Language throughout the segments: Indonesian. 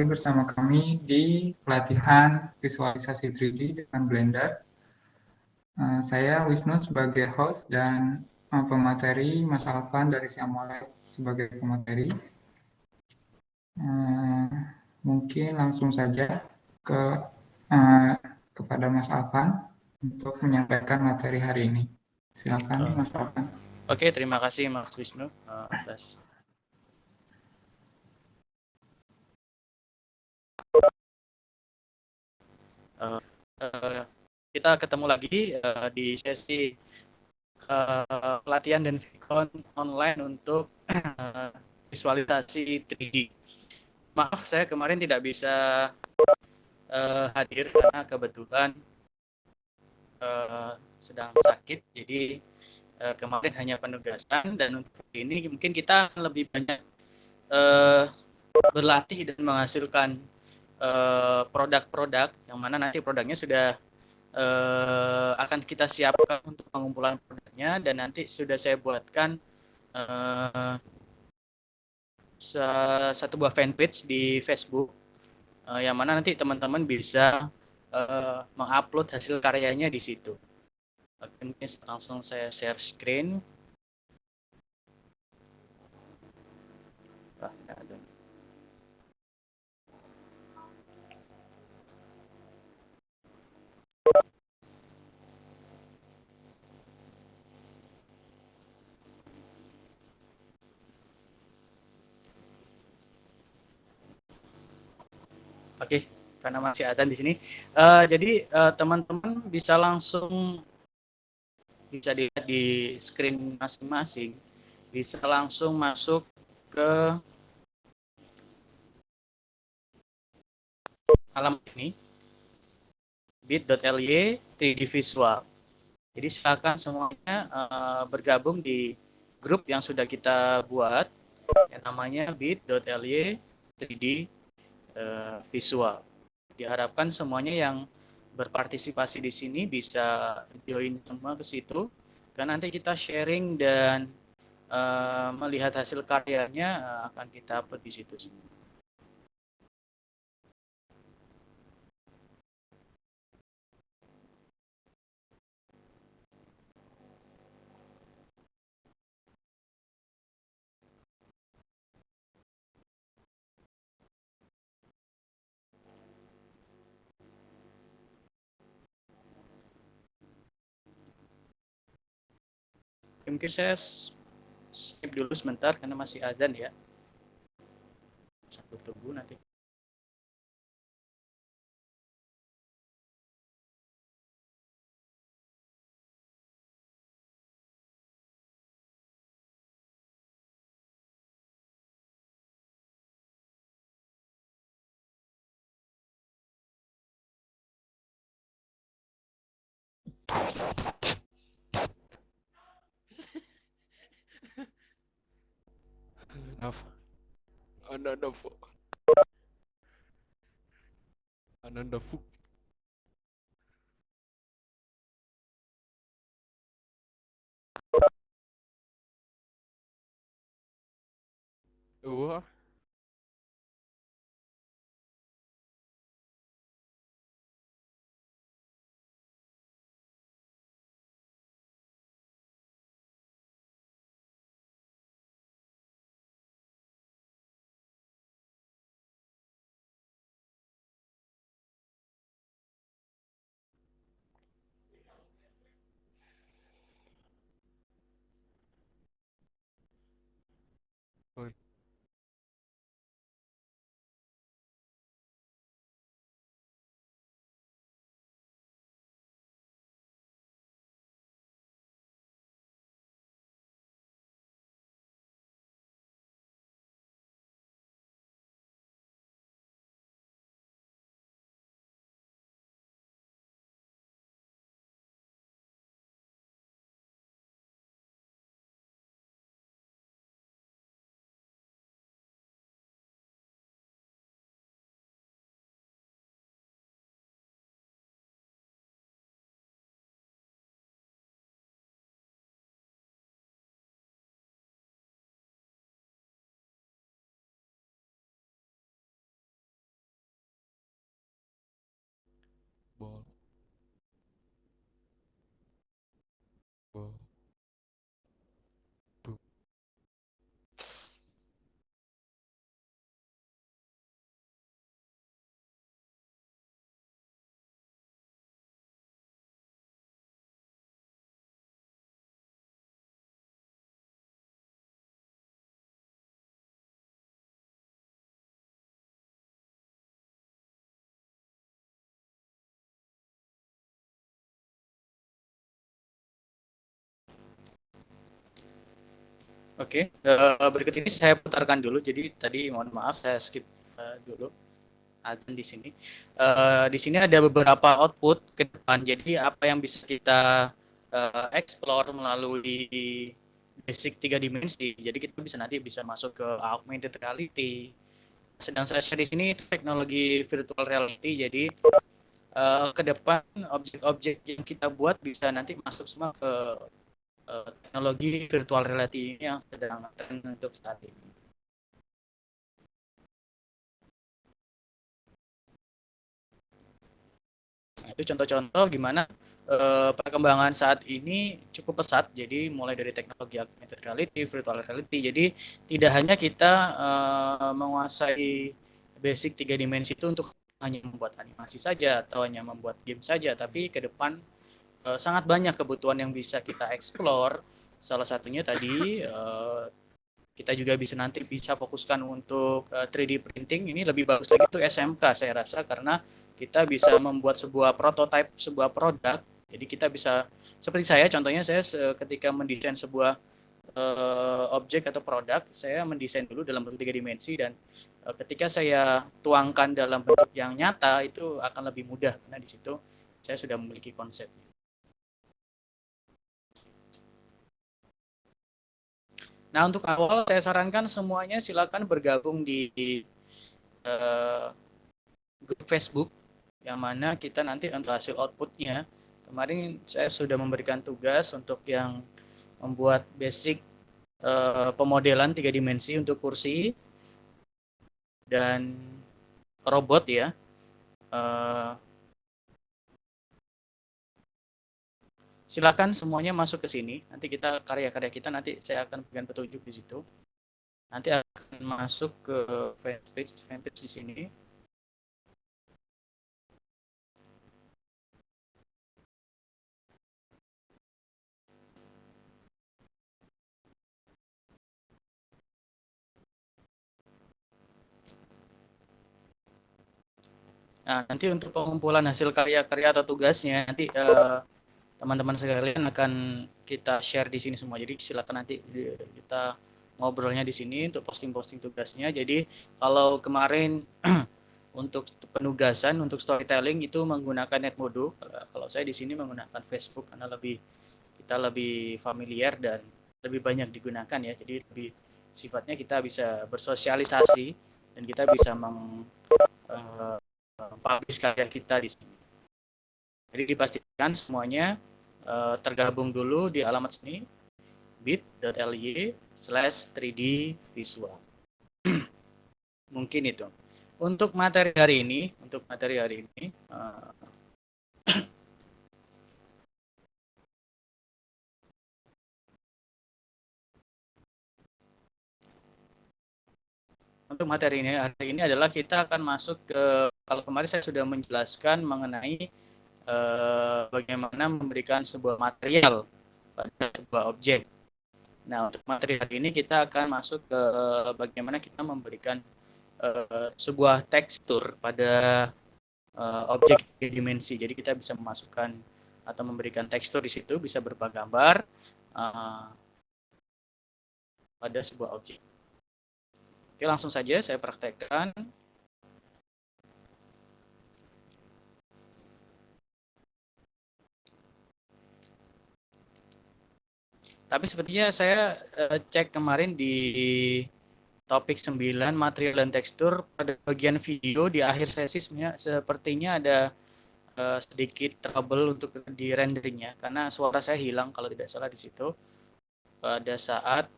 bersama kami di pelatihan visualisasi 3D dengan Blender. Saya Wisnu sebagai host dan pemateri, Mas Alvan dari Siamolek sebagai pemateri. Mungkin langsung saja ke kepada Mas Alvan untuk menyampaikan materi hari ini. Silakan Mas Alvan. Oke, terima kasih Mas Wisnu atas kita ketemu lagi di sesi pelatihan dan Vicon online untuk visualisasi 3D. Maaf, saya kemarin tidak bisa hadir karena kebetulan sedang sakit, jadi kemarin hanya penugasan, dan untuk ini mungkin kita lebih banyak berlatih dan menghasilkan produk-produk yang mana nanti produknya sudah akan kita siapkan untuk pengumpulan produknya, dan nanti sudah saya buatkan satu buah fanpage di Facebook yang mana nanti teman-teman bisa mengupload hasil karyanya di situ. Oke, langsung saya share screen. Oke, karena masih ada di sini. Jadi teman-teman bisa langsung bisa dilihat di screen masing-masing, bisa langsung masuk ke halaman ini, bit.ly 3D Visual. Jadi silakan semuanya bergabung di grup yang sudah kita buat, yang namanya bit.ly 3D Visual. Diharapkan semuanya yang berpartisipasi di sini bisa join semua ke situ, karena nanti kita sharing dan melihat hasil karyanya akan kita upload di situ semua. Mungkin saya skip dulu sebentar karena masih azan ya. Sambil tunggu nanti. Ananda Fuk. Wah. Oi. Oke, berikut ini saya putarkan dulu. Jadi tadi mohon maaf saya skip dulu ada di sini. Di sini ada beberapa output ke depan. Jadi apa yang bisa kita explore melalui basic tiga dimensi. Jadi kita bisa nanti bisa masuk ke augmented reality. Sedang saya share di sini teknologi virtual reality. Jadi ke depan objek-objek yang kita buat bisa nanti masuk semua ke teknologi virtual reality ini yang sedang tren untuk saat ini. Nah, itu contoh-contoh gimana perkembangan saat ini cukup pesat. Jadi mulai dari teknologi augmented reality, virtual reality. Jadi tidak hanya kita menguasai basic tiga dimensi itu untuk hanya membuat animasi saja atau hanya membuat game saja, tapi ke depan sangat banyak kebutuhan yang bisa kita explore. Salah satunya tadi kita juga bisa nanti bisa fokuskan untuk 3D printing. Ini lebih bagus lagi itu SMK saya rasa, karena kita bisa membuat sebuah prototipe sebuah produk. Jadi kita bisa seperti saya contohnya, saya ketika mendesain sebuah objek atau produk, saya mendesain dulu dalam bentuk tiga dimensi, dan ketika saya tuangkan dalam bentuk yang nyata itu akan lebih mudah karena di situ saya sudah memiliki konsepnya. Nah, untuk awal saya sarankan semuanya silakan bergabung di grup Facebook, yang mana kita nanti untuk hasil outputnya. Kemarin saya sudah memberikan tugas untuk yang membuat basic pemodelan tiga dimensi untuk kursi dan robot ya. Silakan semuanya masuk ke sini. Nanti kita karya-karya kita nanti saya akan berikan petunjuk di situ. Nanti akan masuk ke fanpage di sini. Nah, nanti untuk pengumpulan hasil karya-karya atau tugasnya nanti teman-teman sekalian akan kita share di sini semua. Jadi silakan nanti kita ngobrolnya di sini untuk posting-posting tugasnya. Jadi kalau kemarin untuk penugasan untuk storytelling itu menggunakan Netmodo, kalau saya di sini menggunakan Facebook karena kita lebih familiar dan lebih banyak digunakan ya. Jadi lebih sifatnya kita bisa bersosialisasi dan kita bisa publish karya kita di sini. Jadi dipastikan semuanya tergabung dulu di alamat sini bit.ly/3dvisual. Mungkin itu. Untuk materi hari ini, untuk materi ini hari ini adalah kita akan masuk ke, kalau kemarin saya sudah menjelaskan mengenai bagaimana memberikan sebuah material pada sebuah objek. Nah, untuk materi hari ini kita akan masuk ke bagaimana kita memberikan sebuah tekstur pada objek dimensi. Jadi kita bisa memasukkan atau memberikan tekstur di situ, bisa berupa gambar pada sebuah objek. Oke, langsung saja saya praktekkan. Tapi sepertinya saya cek kemarin di topik 9 material dan tekstur pada bagian video di akhir sesi sepertinya ada sedikit trouble untuk di renderingnya karena suara saya hilang kalau tidak salah di situ pada saat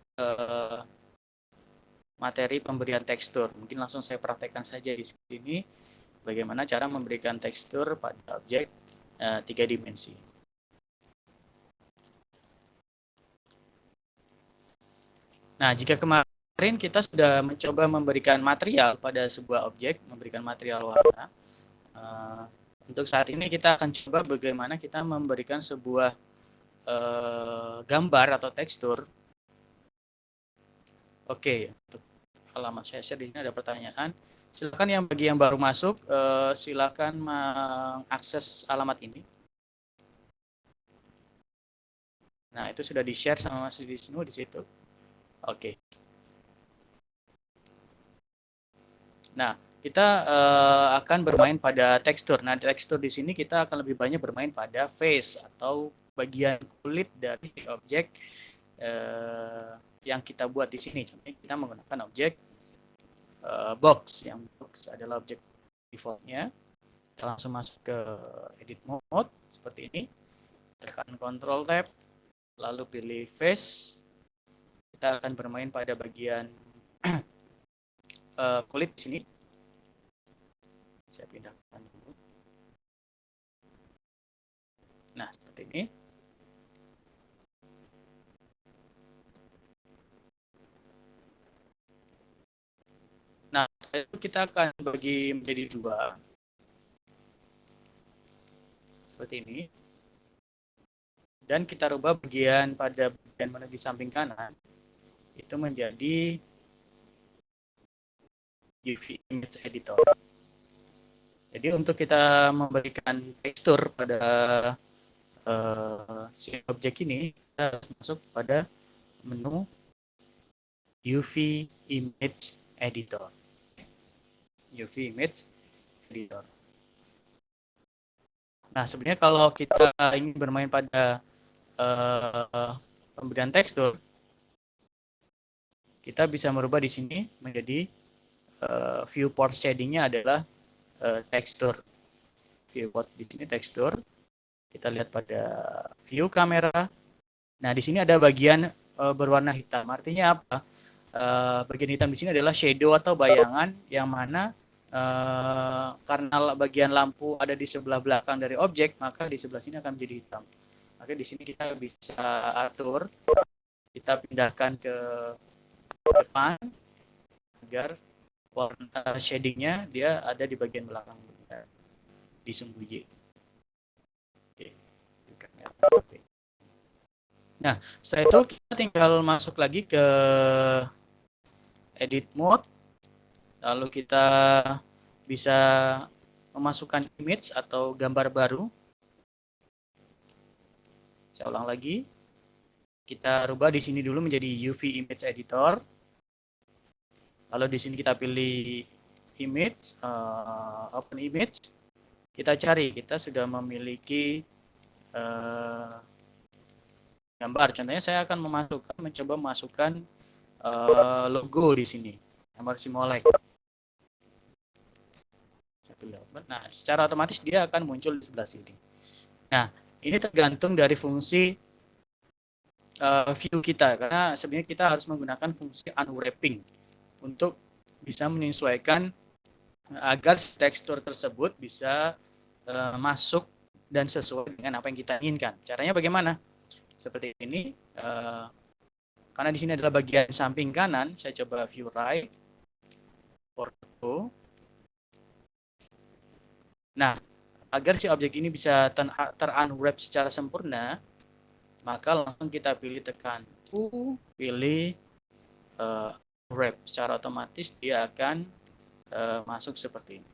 materi pemberian tekstur. Mungkin langsung saya praktekkan saja di sini bagaimana cara memberikan tekstur pada objek tiga dimensi. Nah, jika kemarin kita sudah mencoba memberikan material pada sebuah objek, memberikan material warna, untuk saat ini kita akan coba bagaimana kita memberikan sebuah gambar atau tekstur. Oke, untuk halaman saya share di sini ada pertanyaan. Silakan yang bagi yang baru masuk, silakan mengakses alamat ini. Nah, itu sudah di-share sama Mas Wisnu di situ. Oke. Nah, kita akan bermain pada tekstur. Nah, tekstur di sini kita akan lebih banyak bermain pada face atau bagian kulit dari objek yang kita buat di sini. Contohnya kita menggunakan objek box, yang box adalah objek defaultnya. Kita langsung masuk ke edit mode seperti ini. Tekan Ctrl Tab, lalu pilih face. Kita akan bermain pada bagian kulit di sini. Saya pindahkan dulu. Nah, seperti ini. Nah, itu kita akan bagi menjadi dua. Seperti ini. Dan kita rubah bagian pada bagian mana di samping kanan. Itu menjadi UV Image Editor. Jadi untuk kita memberikan tekstur pada si objek ini, kita harus masuk pada menu UV Image Editor. UV Image Editor. Nah, sebenarnya kalau kita ingin bermain pada pemberian tekstur, kita bisa merubah di sini menjadi viewport shading-nya adalah tekstur. Viewport di sini tekstur. Kita lihat pada view kamera. Nah, di sini ada bagian berwarna hitam. Artinya apa? Bagian hitam di sini adalah shadow atau bayangan yang mana karena bagian lampu ada di sebelah belakang dari objek, maka di sebelah sini akan menjadi hitam. Maka di sini kita bisa atur, kita pindahkan ke depan agar warna shadingnya dia ada di bagian belakang, di sumbu Y. Oke. Nah, setelah itu kita tinggal masuk lagi ke edit mode, lalu kita bisa memasukkan image atau gambar baru. Saya ulang lagi. Kita rubah di sini dulu menjadi UV Image Editor. Lalu di sini kita pilih image, open image. Kita cari, kita sudah memiliki gambar. Contohnya saya akan mencoba memasukkan logo di sini, gambar Simolek. Nah, secara otomatis dia akan muncul di sebelah sini. Nah, ini tergantung dari fungsi view kita, karena sebenarnya kita harus menggunakan fungsi unwrapping untuk bisa menyesuaikan agar tekstur tersebut bisa masuk dan sesuai dengan apa yang kita inginkan. Caranya bagaimana? Seperti ini. Karena di sini adalah bagian samping kanan, saya coba view right, ortho. Nah, agar si objek ini bisa ter-unwrap secara sempurna, maka langsung kita pilih tekan U, pilih unwrap. Secara otomatis dia akan masuk seperti ini.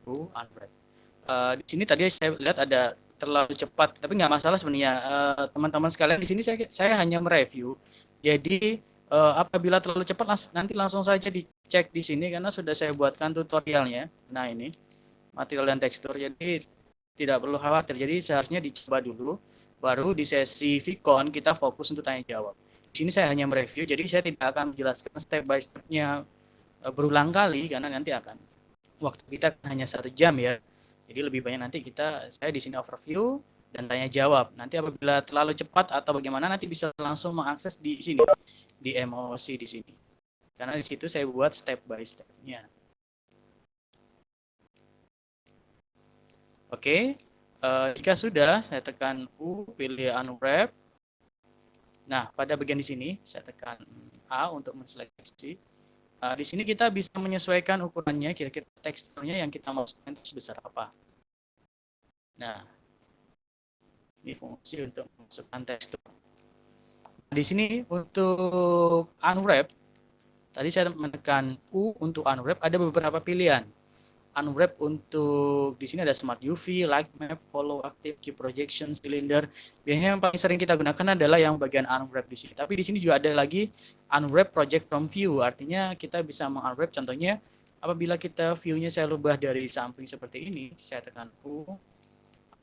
U, unwrap. Di sini tadi saya lihat ada terlalu cepat, tapi nggak masalah sebenarnya. Teman-teman sekalian, di sini saya hanya mereview. Jadi apabila terlalu cepat nanti langsung saja dicek di sini karena sudah saya buatkan tutorialnya. Nah, ini material dan tekstur, jadi tidak perlu khawatir. Jadi seharusnya dicoba dulu, baru di sesi Vicon kita fokus untuk tanya jawab. Di sini saya hanya mereview, jadi saya tidak akan menjelaskan step by step-nya berulang kali karena nanti akan waktu kita hanya 1 jam ya. Jadi lebih banyak nanti saya di sini overview dan tanya jawab. Nanti apabila terlalu cepat atau bagaimana nanti bisa langsung mengakses di sini, di MOC di sini. Karena di situ saya buat step by step-nya. Oke, jika sudah saya tekan U, pilih unwrap. Nah, pada bagian di sini saya tekan A untuk menseleksi. Di sini kita bisa menyesuaikan ukurannya, kira-kira teksturnya yang kita masukkan itu sebesar apa. Nah, ini fungsi untuk masukkan tekstur. Di sini untuk unwrap, tadi saya menekan U untuk unwrap, ada beberapa pilihan. Unwrap untuk di sini ada Smart UV, Light Map, Follow Active, Key Projection, Cylinder. Biasanya yang paling sering kita gunakan adalah yang bagian unwrap di sini. Tapi di sini juga ada lagi unwrap project from view. Artinya kita bisa mengunwrap, contohnya apabila kita view-nya saya rubah dari samping seperti ini, saya tekan U,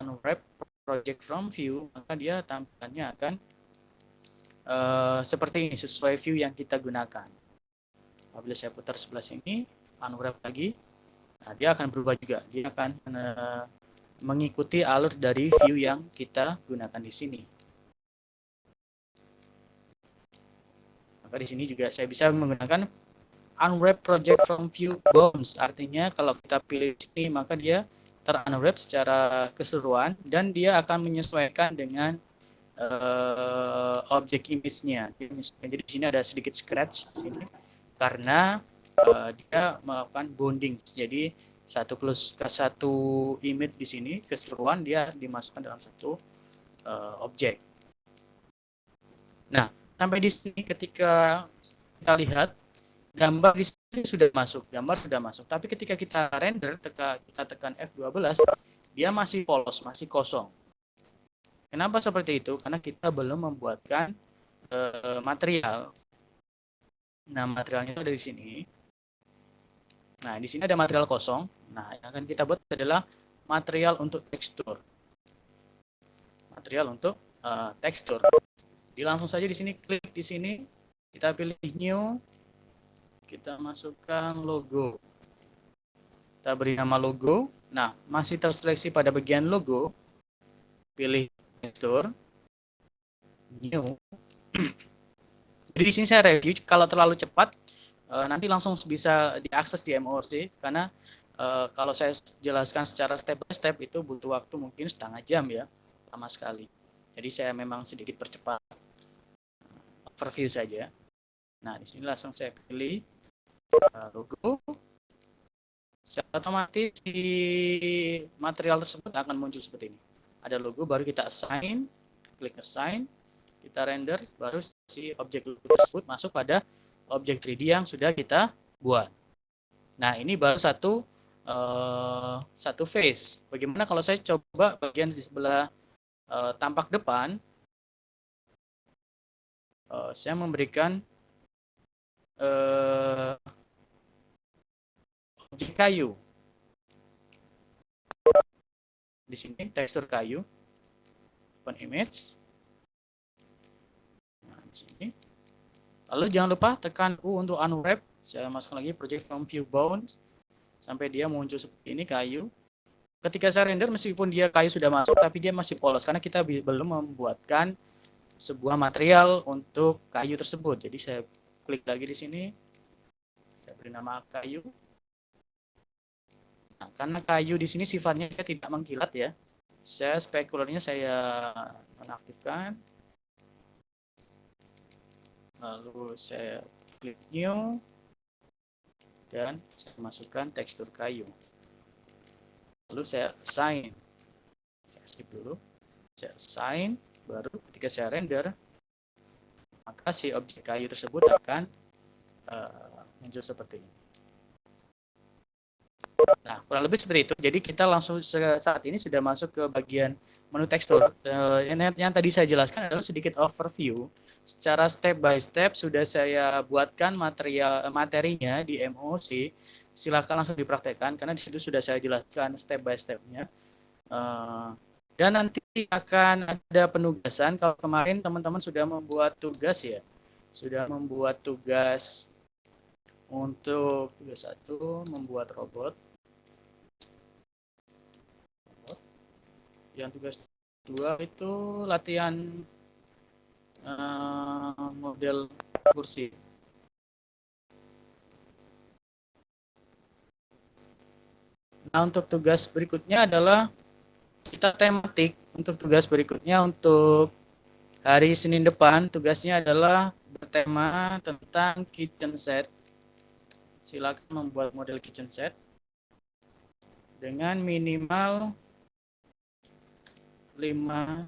unwrap project from view, maka dia tampilannya akan seperti ini, sesuai view yang kita gunakan. Apabila saya putar sebelah sini, unwrap lagi, nah, dia akan berubah juga. Dia akan mengikuti alur dari view yang kita gunakan di sini. Maka di sini juga saya bisa menggunakan unwrap project from view bounds. Artinya kalau kita pilih sini, maka dia terunwrap secara keseluruhan dan dia akan menyesuaikan dengan objek image-nya. Jadi di sini ada sedikit scratch di sini karena dia melakukan bonding. Jadi satu image di sini keseluruhan dia dimasukkan dalam satu objek. Nah, sampai di sini ketika kita lihat gambar di sini sudah masuk, gambar sudah masuk. Tapi ketika kita render, kita tekan F12, dia masih polos, masih kosong. Kenapa seperti itu? Karena kita belum membuatkan material. Nah, materialnya ada di sini. Nah, di sini ada material kosong. Nah, yang akan kita buat adalah material untuk tekstur. Material untuk tekstur. Jadi langsung saja di sini klik di sini, kita pilih new, kita masukkan logo. Kita beri nama logo. Nah, masih terseleksi pada bagian logo. Pilih tekstur, new. Jadi di sini saya review, kalau terlalu cepat nanti langsung bisa diakses di MOC karena kalau saya jelaskan secara step by step itu butuh waktu mungkin setengah jam ya, lama sekali. Jadi saya memang sedikit percepat overview saja. Nah, di sini langsung saya pilih logo. Secara otomatis di material tersebut akan muncul seperti ini. Ada logo, baru kita assign, klik assign, kita render, baru si objek logo tersebut masuk pada objek 3D yang sudah kita buat. Nah, ini baru satu face. Bagaimana kalau saya coba bagian di sebelah tampak depan, saya memberikan objek kayu. Di sini tekstur kayu, open image. Nah, di sini. Lalu jangan lupa tekan U untuk unwrap. Saya masukkan lagi project from view bounds sampai dia muncul seperti ini kayu. Ketika saya render meskipun dia kayu sudah masuk tapi dia masih polos karena kita belum membuatkan sebuah material untuk kayu tersebut. Jadi saya klik lagi di sini. Saya beri nama kayu. Nah, karena kayu di sini sifatnya tidak mengkilat ya. Saya spekularnya saya nonaktifkan. Lalu saya klik new dan saya masukkan tekstur kayu. Lalu saya assign. Saya skip dulu. Saya assign, baru ketika saya render, maka si objek kayu tersebut akan muncul seperti ini. Nah, kurang lebih seperti itu. Jadi kita langsung saat ini sudah masuk ke bagian menu tekstur. Yang tadi saya jelaskan adalah sedikit overview. Secara step by step sudah saya buatkan materinya di MOC. Silakan langsung dipraktekkan karena di situ sudah saya jelaskan step by stepnya. Dan nanti akan ada penugasan. Kalau kemarin teman-teman sudah membuat tugas ya, sudah membuat tugas untuk tugas 1 membuat robot. Yang tugas 2 itu latihan model kursi. Nah, untuk tugas berikutnya adalah kita tematik. Untuk tugas berikutnya untuk Hari Senin depan tugasnya adalah bertema tentang kitchen set. Silakan membuat model kitchen set dengan minimal 5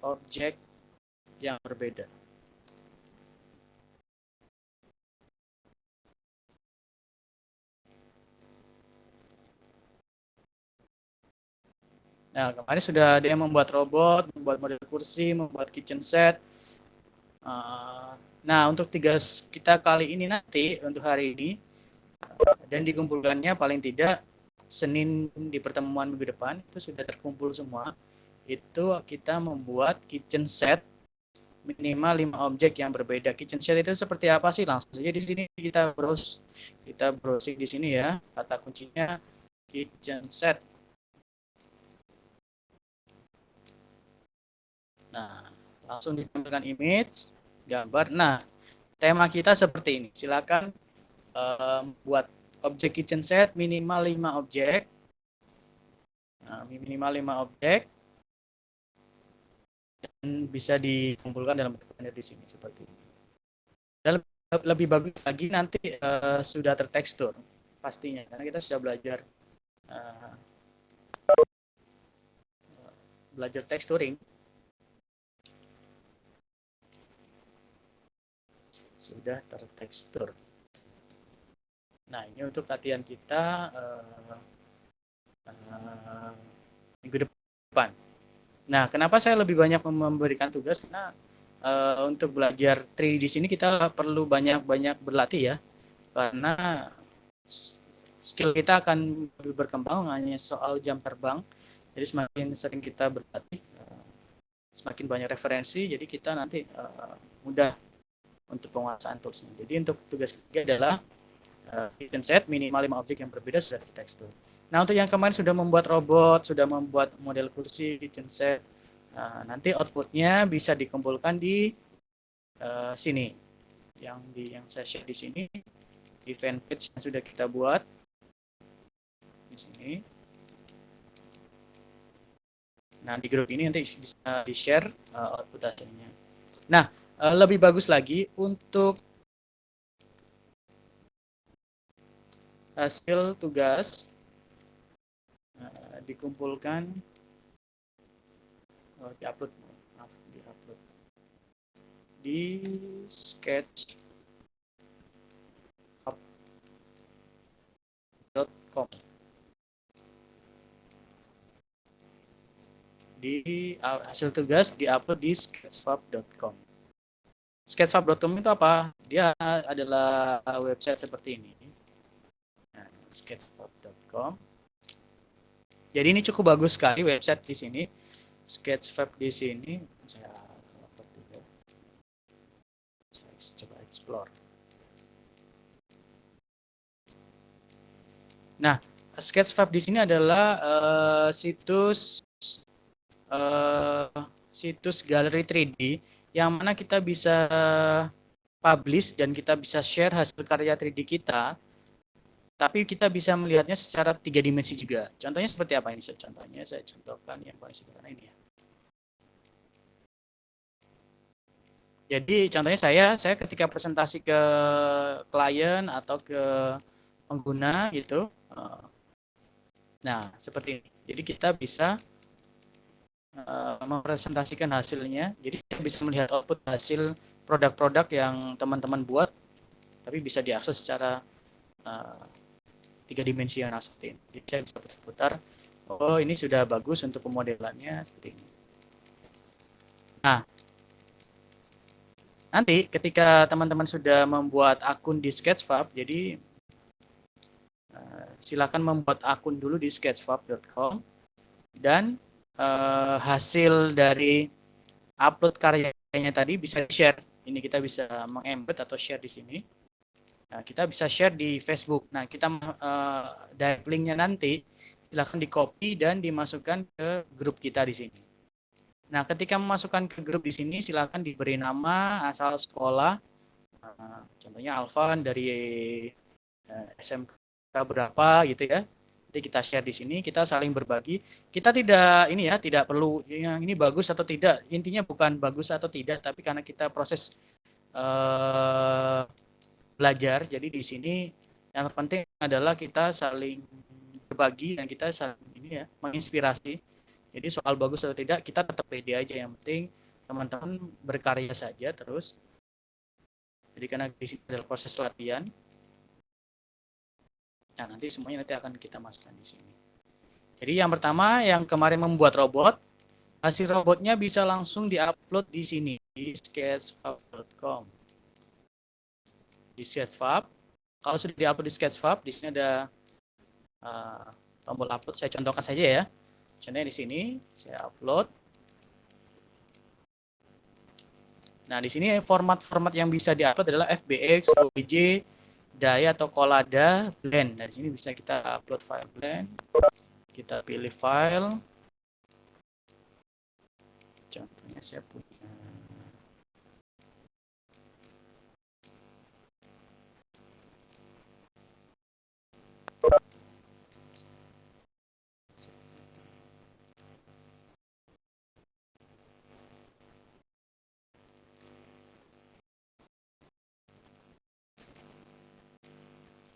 objek yang berbeda. Nah, kemarin sudah ada yang membuat robot, membuat model kursi, membuat kitchen set. Nah, untuk tugas kita kali ini nanti, untuk hari ini, dan dikumpulkannya paling tidak Senin di pertemuan minggu depan, itu sudah terkumpul semua. Itu kita membuat kitchen set minimal 5 objek yang berbeda. Kitchen set itu seperti apa sih? Langsung saja di sini kita browsing di sini ya. Kata kuncinya kitchen set. Nah, langsung ditampilkan image, gambar. Nah, tema kita seperti ini. Silakan buat objek kitchen set minimal 5 objek. Nah, minimal 5 objek. Dan bisa dikumpulkan dalam bentuk banner di sini seperti ini. Dan lebih bagus lagi nanti sudah tertekstur pastinya, karena kita sudah belajar texturing. Sudah tertekstur. Nah, ini untuk latihan kita minggu depan. Nah, kenapa saya lebih banyak memberikan tugas? Karena untuk belajar 3D di sini kita perlu banyak-banyak berlatih ya, karena skill kita akan lebih berkembang hanya soal jam terbang. Jadi semakin sering kita berlatih, semakin banyak referensi, jadi kita nanti mudah untuk penguasaan toolsnya. Jadi untuk tugas ketiga adalah kitchen set minimal 5 objek yang berbeda sudah tertekstur. Nah, untuk yang kemarin sudah membuat robot, sudah membuat model kursi, kitchen set, nanti outputnya bisa dikumpulkan di sini. Yang saya share di sini, di fanpage yang sudah kita buat di sini. Nah, di grup ini nanti bisa di-share output hasilnya. Nah, lebih bagus lagi untuk hasil tugas dikumpulkan diupload di sketchfab.com. Di hasil tugas diupload di sketchfab.com. Sketchfab.com itu apa? Dia adalah website seperti ini. Nah, sketchfab.com. Jadi ini cukup bagus sekali website di sini. Sketchfab di sini saya coba explore. Nah, Sketchfab di sini adalah situs galeri 3D yang mana kita bisa publish dan kita bisa share hasil karya 3D kita, tapi kita bisa melihatnya secara 3 dimensi juga. Contohnya seperti apa ini? Contohnya saya contohkan yang paling sederhana ini ya. Jadi contohnya saya ketika presentasi ke klien atau ke pengguna gitu. Nah, seperti ini. Jadi kita bisa mempresentasikan hasilnya. Jadi kita bisa melihat output hasil produk-produk yang teman-teman buat, tapi bisa diakses secara 3 dimensional seperti ini. Jadi saya bisa putar-putar. Oh, ini sudah bagus untuk pemodelannya seperti ini. Nah, nanti ketika teman-teman sudah membuat akun di Sketchfab, jadi silakan membuat akun dulu di sketchfab.com dan hasil dari upload karyanya tadi bisa di-share. Ini kita bisa meng-embed atau share di sini. Nah, kita bisa share di Facebook. Nah, kita direct link-nya nanti silakan di-copy dan dimasukkan ke grup kita di sini. Nah, ketika memasukkan ke grup di sini silakan diberi nama, asal sekolah. Contohnya Alvan dari SMK berapa gitu ya. Nanti kita share di sini, kita saling berbagi. Kita tidak ini ya, tidak perlu yang ini bagus atau tidak. Intinya bukan bagus atau tidak, tapi karena kita proses belajar. Jadi di sini yang terpenting adalah kita saling berbagi dan kita saling ini ya, menginspirasi. Jadi soal bagus atau tidak, kita tetap pede aja. Yang penting teman-teman berkarya saja terus. Jadi karena di sini adalah proses latihan. Nah, nanti semuanya nanti akan kita masukkan di sini. Jadi yang pertama, yang kemarin membuat robot, hasil robotnya bisa langsung diupload di sini di sketchfab.com. Di Sketchfab, kalau sudah diupload di Sketchfab, di sini ada tombol upload. Saya contohkan saja ya. Contohnya di sini saya upload. Nah, di sini format-format yang bisa diupload adalah FBX, OBJ, DAI atau Collada, Blend. Dari sini bisa kita upload file Blend. Kita pilih file. Contohnya saya punya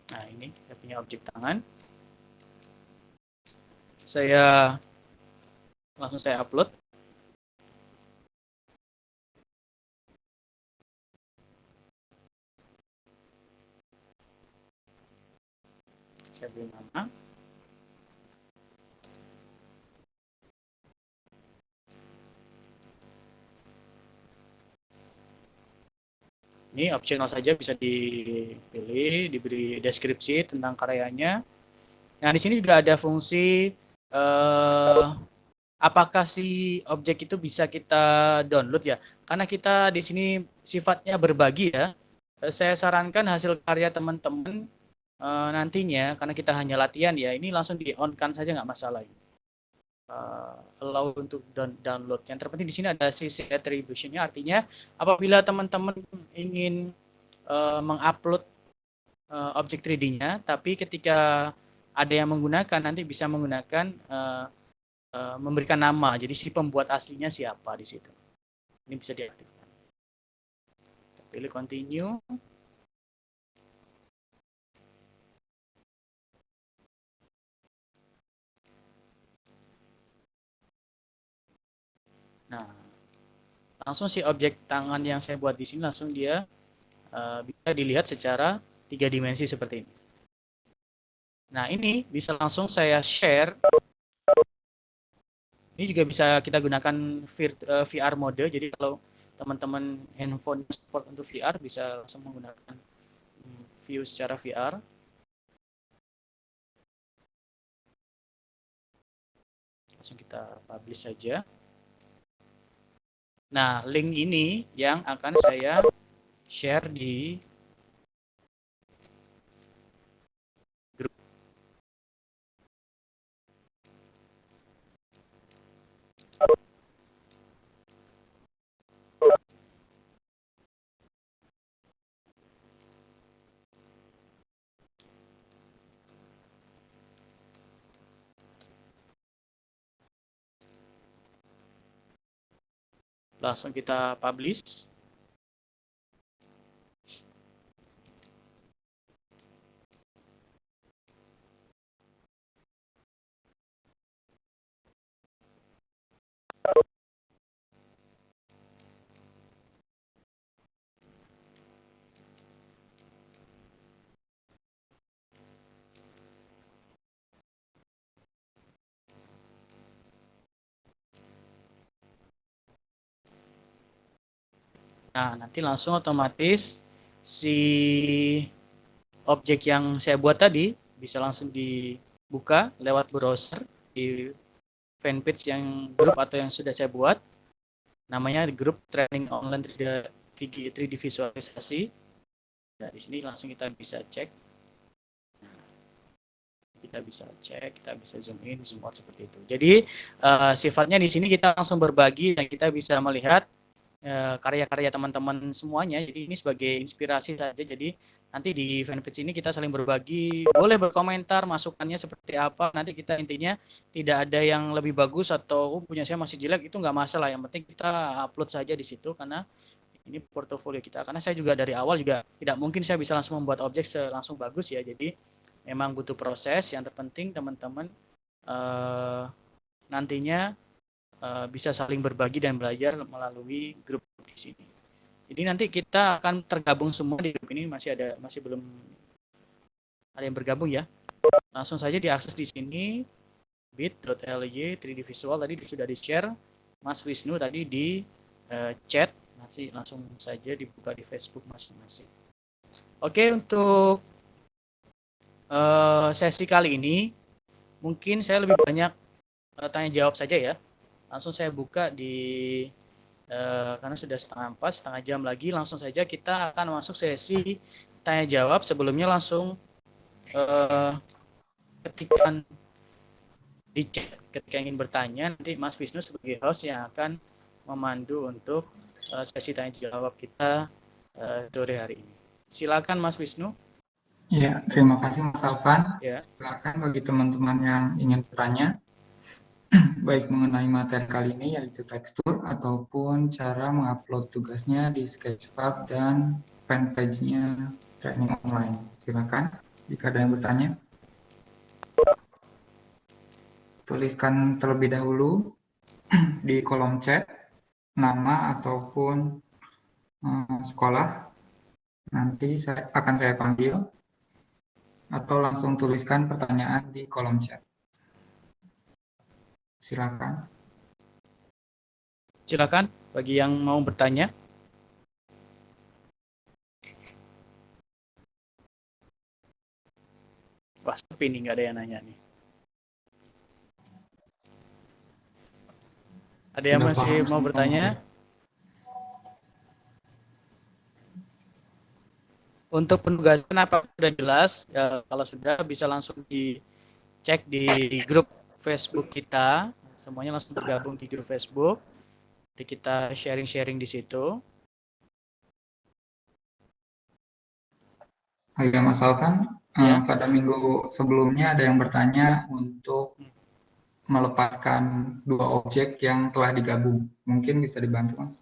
Nah, ini saya punya objek tangan. Saya langsung saya upload. Saya beri nama. Ini optional saja, bisa dipilih, diberi deskripsi tentang karyanya. Nah, di sini juga ada fungsi apakah si objek itu bisa kita download ya? Karena kita di sini sifatnya berbagi ya. Saya sarankan hasil karya teman-teman nantinya, karena kita hanya latihan ya, ini langsung di-on-kan saja nggak masalah. Allow untuk download. Yang terpenting di sini ada sisi attribution-nya, artinya apabila teman-teman ingin mengupload objek 3D-nya, tapi ketika ada yang menggunakan, nanti bisa menggunakan memberikan nama. Jadi si pembuat aslinya siapa di situ. Ini bisa diaktifkan. Pilih continue. Nah, langsung si objek tangan yang saya buat di sini langsung dia bisa dilihat secara 3 dimensi seperti ini. Nah, ini bisa langsung saya share. Ini juga bisa kita gunakan VR mode. Jadi kalau teman-teman handphone support untuk VR, bisa langsung menggunakan view secara VR. Langsung kita publish saja. Nah, link ini yang akan saya share di grup. Langsung kita publish. Nah, nanti langsung otomatis si objek yang saya buat tadi bisa langsung dibuka lewat browser di fanpage yang grup atau yang sudah saya buat. Namanya grup training online 3D visualisasi. Nah, di sini langsung kita bisa cek. Kita bisa cek, kita bisa zoom in, zoom out seperti itu. Jadi sifatnya di sini kita langsung berbagi dan kita bisa melihat karya-karya teman-teman semuanya. Jadi ini sebagai inspirasi saja. Jadi nanti di fanpage ini kita saling berbagi, boleh berkomentar masukannya seperti apa. Nanti kita intinya tidak ada yang lebih bagus atau punya saya masih jelek, itu nggak masalah. Yang penting kita upload saja di situ karena ini portofolio kita. Karena saya juga dari awal juga tidak mungkin saya bisa langsung membuat objek langsung bagus ya. Jadi memang butuh proses. Yang terpenting teman-teman nantinya bisa saling berbagi dan belajar melalui grup di sini. Jadi nanti kita akan tergabung semua di grup ini, masih belum ada yang bergabung ya. Langsung saja diakses di sini bit.ly 3D Visual tadi sudah di-share Mas Wisnu tadi di chat, nanti langsung saja dibuka di Facebook masing-masing. Oke, untuk sesi kali ini mungkin saya lebih banyak tanya jawab saja ya. Langsung saya buka di karena sudah setengah jam lagi, langsung saja kita akan masuk sesi tanya jawab. Sebelumnya langsung ketikkan di chat ketika ingin bertanya, nanti Mas Wisnu sebagai host yang akan memandu untuk sesi tanya jawab kita sore hari ini. Silakan Mas Wisnu. Ya, terima kasih Mas Alvan. Ya. Silakan bagi teman-teman yang ingin bertanya, baik mengenai materi kali ini yaitu tekstur ataupun cara mengupload tugasnya di Sketchfab dan fanpage-nya training online. Silakan jika ada yang bertanya. Tuliskan terlebih dahulu di kolom chat nama ataupun sekolah. Nanti akan saya panggil atau langsung tuliskan pertanyaan di kolom chat. Silakan. Silakan bagi yang mau bertanya. Wah, sepi nih, nggak ada yang nanya nih. Ada yang masih mau bertanya? Untuk penugasan apa sudah jelas? Ya, kalau sudah bisa langsung dicek di grup Facebook kita. Semuanya langsung bergabung di grup Facebook. Nanti kita sharing-sharing di situ. Ya Mas Alvan, Ya. pada minggu sebelumnya ada yang bertanya untuk melepaskan dua objek yang telah digabung. Mungkin bisa dibantu Mas?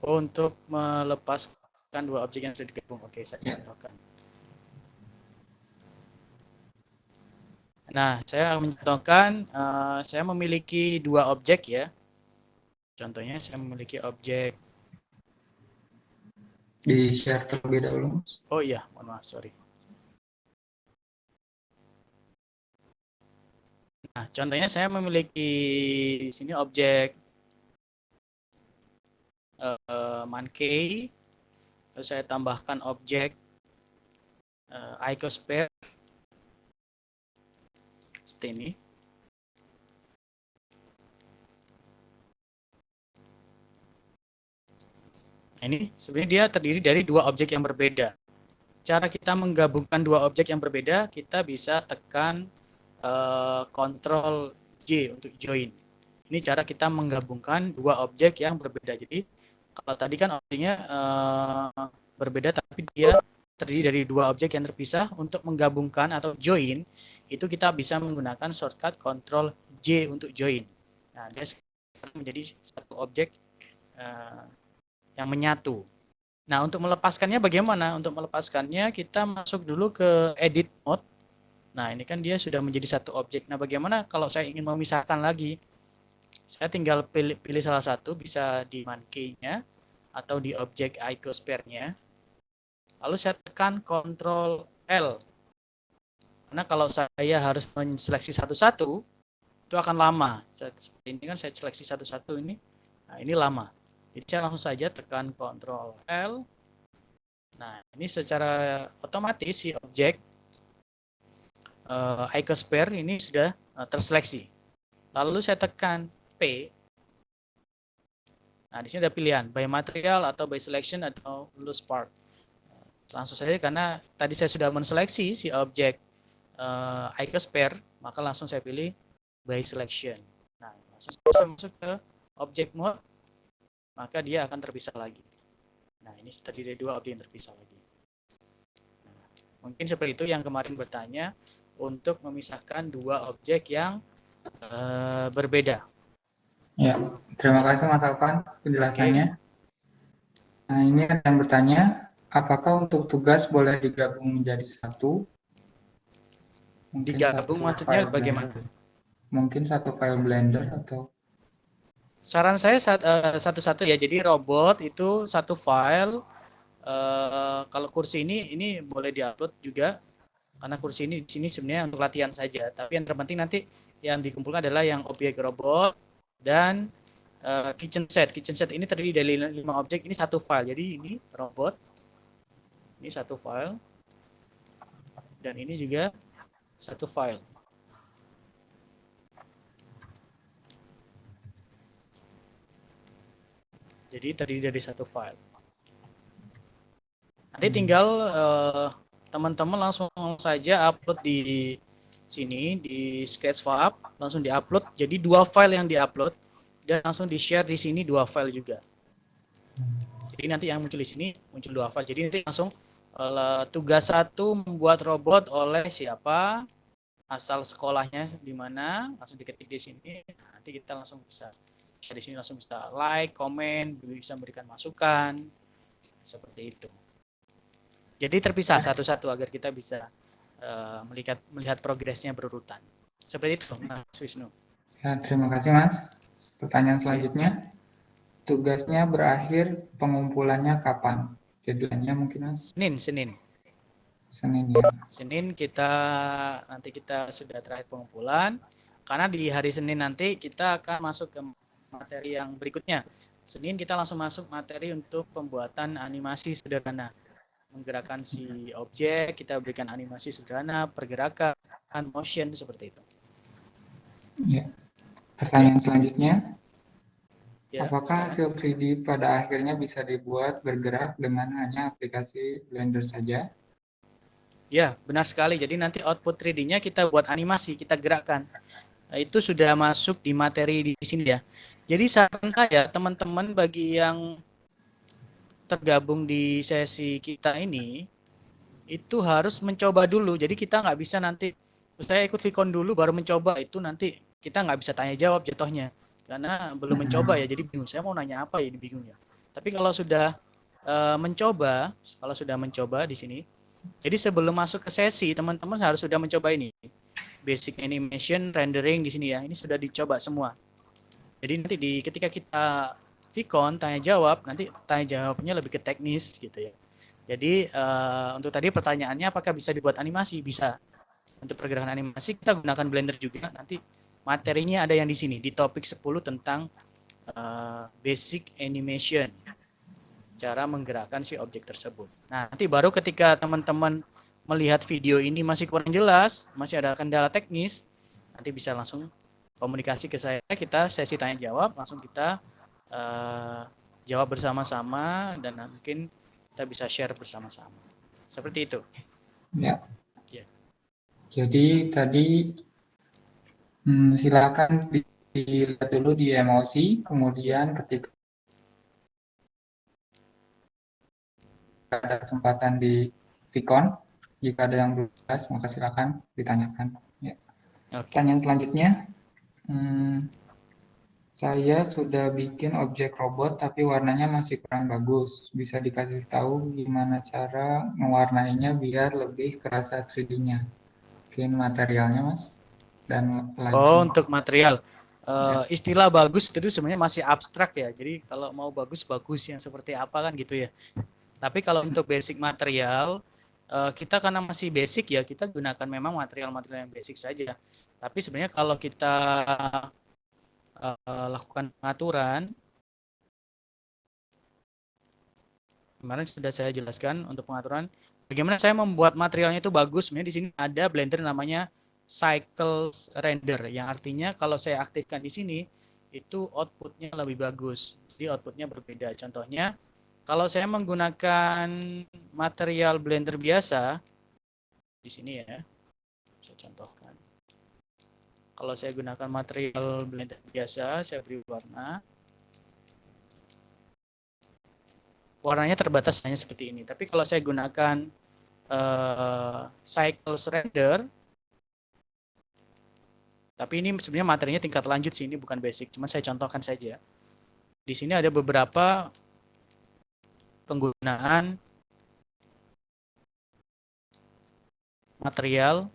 Untuk melepaskan dua objek yang sudah digabung. Oke, saya contohkan. Nah, saya mencontohkan, saya memiliki dua objek ya. Contohnya saya memiliki objek. Di-share terlebih dahulu. Oh iya, mohon maaf, sorry. Nah, contohnya saya memiliki di sini objek monkey, lalu saya tambahkan objek icosphere seperti ini. Nah, ini sebenarnya dia terdiri dari dua objek yang berbeda. Cara kita menggabungkan dua objek yang berbeda, kita bisa tekan Ctrl J untuk join. Ini cara kita menggabungkan dua objek yang berbeda. Jadi kalau tadi kan objeknya berbeda, tapi dia terdiri dari dua objek yang terpisah. Untuk menggabungkan atau join, itu kita bisa menggunakan shortcut Ctrl J untuk join. Nah, dia sekarang menjadi satu objek yang menyatu. Nah, untuk melepaskannya bagaimana? Untuk melepaskannya kita masuk dulu ke edit mode. Nah, ini kan dia sudah menjadi satu objek. Nah, bagaimana kalau saya ingin memisahkan lagi? Saya tinggal pilih salah satu, bisa di monkey-nya atau di objek icosphere-nya. Lalu saya tekan Ctrl L. Karena kalau saya harus menseleksi satu-satu, itu akan lama. Seperti ini kan saya seleksi satu-satu ini. Nah, ini lama. Jadi saya langsung saja tekan Ctrl L. Nah, ini secara otomatis si objek icosphere ini sudah terseleksi. Lalu saya tekan P. Nah, di sini ada pilihan by material atau by selection atau loose part. Langsung saja karena tadi saya sudah menseleksi si objek icosphere, maka langsung saya pilih by selection. Nah, langsung saya masuk ke object mode. maka dia akan terpisah lagi. Nah, ini terdiri dari dua objek yang terpisah lagi. Nah, mungkin seperti itu yang kemarin bertanya untuk memisahkan dua objek yang berbeda. Ya, terima kasih Mas Alvan penjelasannya. Nah, ini ada yang bertanya, apakah untuk tugas boleh digabung menjadi satu? Mungkin satu Digabung maksudnya file bagaimana? Blender. Mungkin satu file Blender atau Saran saya satu-satu ya. Jadi robot itu satu file. Kalau kursi ini boleh diupload juga karena kursi ini di sini sebenarnya untuk latihan saja. Tapi yang terpenting nanti yang dikumpulkan adalah yang objek robot dan kitchen set. Kitchen set ini terdiri dari 5 objek. Ini satu file. Jadi ini robot. Ini satu file. Dan ini juga satu file. Jadi terdiri dari satu file. Nanti tinggal teman-teman langsung saja upload di sini di Sketchfab, langsung diupload. Jadi dua file yang diupload dan langsung di-share di sini dua file juga. Jadi nanti yang muncul di sini muncul dua file. Jadi nanti langsung tugas satu membuat robot oleh siapa, asal sekolahnya di mana, langsung diketik di sini. Nanti kita langsung bisa di sini langsung bisa like, komen, bisa memberikan masukan seperti itu. Jadi terpisah satu-satu agar kita bisa melihat progresnya berurutan. Seperti itu, Mas Wisnu. Ya, terima kasih Mas. Pertanyaan selanjutnya, tugasnya berakhir pengumpulannya kapan? Deadline-nya mungkin Mas? Senin. Senin ya. Senin nanti kita sudah terakhir pengumpulan. Karena di hari Senin nanti kita akan masuk ke materi yang berikutnya. Senin kita langsung masuk materi untuk pembuatan animasi sederhana. Menggerakkan si objek, kita berikan animasi sederhana, pergerakan, motion, seperti itu. Ya. Pertanyaan selanjutnya, Ya, apakah sekarang. hasil 3D pada akhirnya bisa dibuat bergerak dengan hanya aplikasi Blender saja? Ya, benar sekali. Jadi nanti output 3D-nya kita buat animasi, kita gerakkan. Nah, itu sudah masuk di materi di sini ya. Jadi saran saya, teman-teman bagi yang tergabung di sesi kita ini, itu harus mencoba dulu. Jadi kita nggak bisa nanti, saya ikut Vicon dulu baru mencoba, itu nanti kita nggak bisa tanya jawab jatuhnya. Karena belum mencoba ya, jadi bingung. Saya mau nanya apa ya, ini bingung ya. Tapi kalau sudah mencoba di sini, jadi sebelum masuk ke sesi, teman-teman harus sudah mencoba ini. Basic animation, rendering di sini ya. Ini sudah dicoba semua. Jadi nanti ketika kita Vicon tanya jawab, nanti tanya jawabnya lebih ke teknis gitu ya. Jadi untuk tadi pertanyaannya apakah bisa dibuat animasi? Bisa. Untuk pergerakan animasi kita gunakan Blender juga. Nanti materinya ada yang di sini di topik 10 tentang basic animation. Cara menggerakkan si objek tersebut. Nah, nanti baru ketika teman-teman melihat video ini masih kurang jelas, masih ada kendala teknis, nanti bisa langsung komunikasi ke saya, kita sesi tanya jawab, langsung kita jawab bersama-sama dan mungkin kita bisa share bersama-sama. Seperti itu. Ya. Ya. Jadi tadi silakan dilihat dulu di emosi, kemudian ketika ada kesempatan di Vicon, jika ada yang belum jelas, maka silakan ditanyakan. Ya. Okay. Pertanyaan selanjutnya, saya sudah bikin objek robot tapi warnanya masih kurang bagus. Bisa dikasih tahu gimana cara mewarnainya biar lebih kerasa 3D-nya? Mungkin materialnya, Mas? Dan lagi. Untuk material. Istilah bagus itu sebenarnya masih abstrak ya. Jadi kalau mau bagus-bagus yang seperti apa kan gitu ya. Tapi kalau untuk basic material, kita karena masih basic ya, kita gunakan memang material-material yang basic saja. Tapi sebenarnya kalau kita lakukan pengaturan, kemarin sudah saya jelaskan untuk pengaturan, bagaimana saya membuat materialnya itu bagus. Sebenarnya di sini ada Blender namanya Cycle Render, yang artinya kalau saya aktifkan di sini, itu outputnya lebih bagus. Jadi outputnya berbeda. Contohnya, kalau saya menggunakan material Blender biasa, di sini ya, saya contohkan. Kalau saya gunakan material Blender biasa, saya beri warna. warnanya terbatas hanya seperti ini. Tapi kalau saya gunakan cycles render, tapi ini sebenarnya materinya tingkat lanjut sih, ini bukan basic, cuma saya contohkan saja. Di sini ada beberapa penggunaan material